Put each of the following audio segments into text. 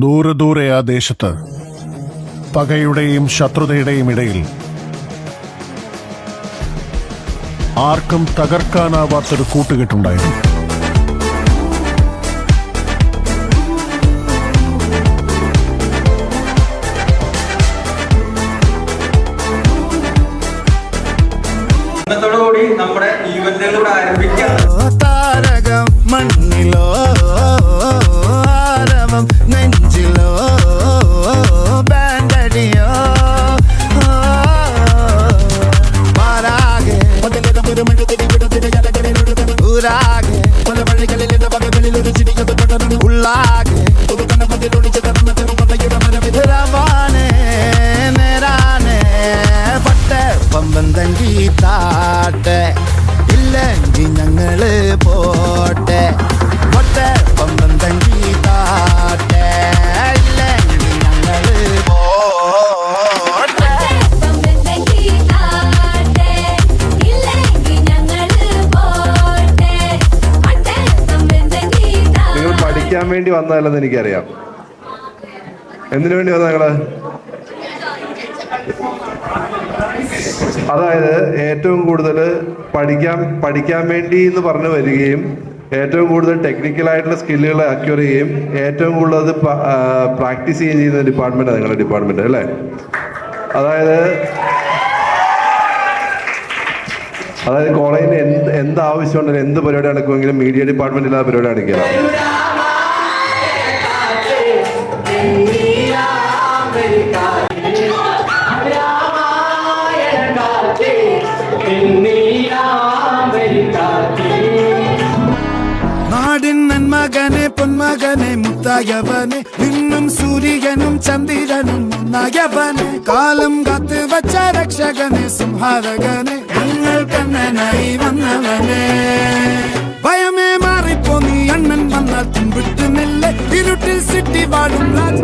ദൂരെ ദൂരെ ആ ദേശത്ത് പകയുടെയും ശത്രുതയുടെയും ഇടയിൽ ആർക്കും തകർക്കാനാവാത്തൊരു കൂട്ടുകെട്ടുണ്ടായിരുന്നു. നമ്മുടെ ഈവന്റുകളിലൂടെ ആരംഭിക്കാം. താരകം മണ്ണിലോ ആരവം നെഞ്ചിലോ ബാൻഡടിയോ മാറാകെ ഊരാകെ പല വഴികളിൽ പകകളിൽ ഒരു ചിരിക്കത് ഉള്ളാകെ റവാനെ നേരാനെ പട്ട പമ്പന്തങ്കി താട്ടെ ഇല്ലെങ്കിൽ ഞങ്ങള് പോട്ടെ പട്ട പമ്പന്തങ്കി താട്ടെ ഇല്ലെങ്കിൽ ഞങ്ങള് പോട്ടെ. നിങ്ങൾ പഠിക്കാൻ വേണ്ടി വന്നതല്ലെന്ന് എനിക്കറിയാം. എന്തിനു വേണ്ടി വന്ന നിങ്ങള്? അതായത് ഏറ്റവും കൂടുതൽ പഠിക്കാൻ വേണ്ടി എന്ന് പറഞ്ഞു വരികയും ഏറ്റവും കൂടുതൽ ടെക്നിക്കലായിട്ടുള്ള സ്കില്ലുകൾ അക്വയർ ചെയ്യുകയും ഏറ്റവും കൂടുതൽ അത് പ്രാക്ടീസ് ചെയ്യുകയും ചെയ്യുന്ന ഡിപ്പാർട്ട്മെൻറ്റാണ് നിങ്ങളുടെ ഡിപ്പാർട്ട്മെൻറ്റ് അല്ലേ? അതായത് കോളേജിന് എന്ത് ആവശ്യമുണ്ടെങ്കിലും എന്ത് പരിപാടി നടക്കുമെങ്കിലും മീഡിയ ഡിപ്പാർട്ട്മെൻറ്റിൽ ആ പരിപാടി നടക്കുക. നാടിൻ നന്മകനെ പൊന്മകനെ മുത്തായവനെ നിന്നും സൂര്യനും ചന്ദ്രനും ഒന്നായവനെ കാലം കാത്ത് വച്ച രക്ഷകനെ സംഹാരകനെ ഞങ്ങൾ കണ്ണനായി വന്നവനെ ഭയമേ മാറിപ്പോ നീ അണ്ണൻ വന്നാൽ തുമ്പിട്ട് നെല്ല് ഇരുട്ടിൽ സിറ്റി വാടും രാജ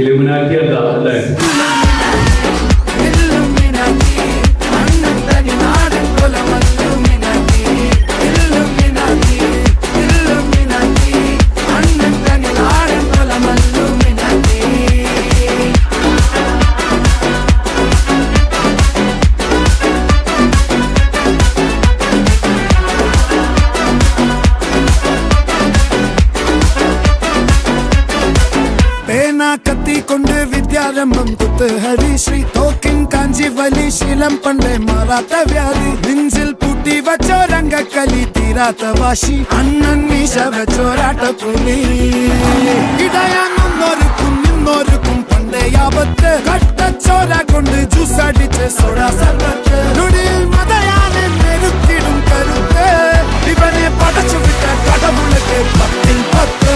ഇലുമിനാറ്റി അല്ലേ? കത്തിക്കൊണ്ട് വിദ്യാരംഭം കുത്ത് ഹരിശ്രീ തോക്കിൻ കാഞ്ചി വലി ശീലം പണ്ടേ മാറാത്ത വ്യാധി നെഞ്ചിൽ പൂട്ടി വച്ചോരംഗക്കലി തീരാത്ത വാശി അണ്ണൻ മീശ വെച്ചോരാട്ടപ്പുലി ഇടയാങ്ങൊന്നൊരുക്കും നിന്നൊരുക്കും പണ്ടേ ആപത്ത് കട്ടച്ചോര കൊണ്ട് ജ്യൂസ് അടിച്ച് സോഡാ സർബത്ത് നുടിയിൽ മതയാനെ നെരുത്തിടും കരുത്ത് ഇവനെ പടച്ചു വിട്ട കടവുളക്ക് 10-10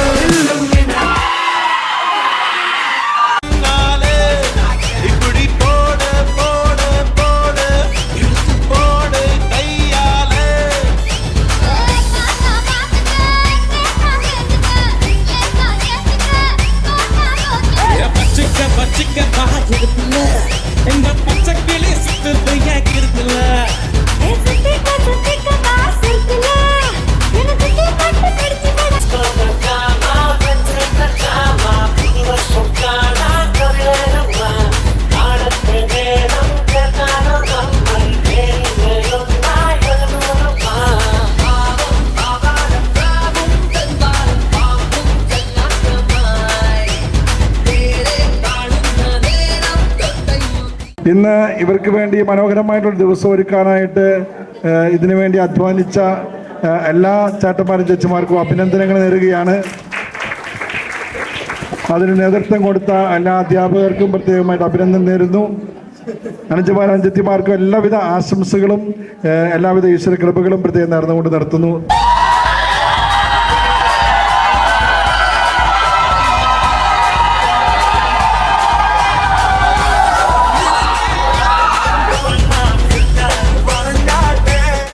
ഇന്ന് ഇവർക്ക് വേണ്ടി മനോഹരമായിട്ടുള്ള ദിവസം ഒരുക്കാനായിട്ട് ഇതിനു വേണ്ടി അധ്വാനിച്ച എല്ലാ ചേട്ടന്മാരും ചേച്ചിമാർക്കും അഭിനന്ദനങ്ങൾ നേരുകയാണ്. അതിന് നേതൃത്വം കൊടുത്ത എല്ലാ അധ്യാപകർക്കും പ്രത്യേകമായിട്ട് അഭിനന്ദനം നേരുന്നു. അനുജന്മാരും അനുജത്തിമാർക്കും എല്ലാവിധ ആശംസകളും എല്ലാവിധ ഈശ്വര കൃപകളും പ്രത്യേകം നേർന്നുകൊണ്ട് നടത്തുന്നു.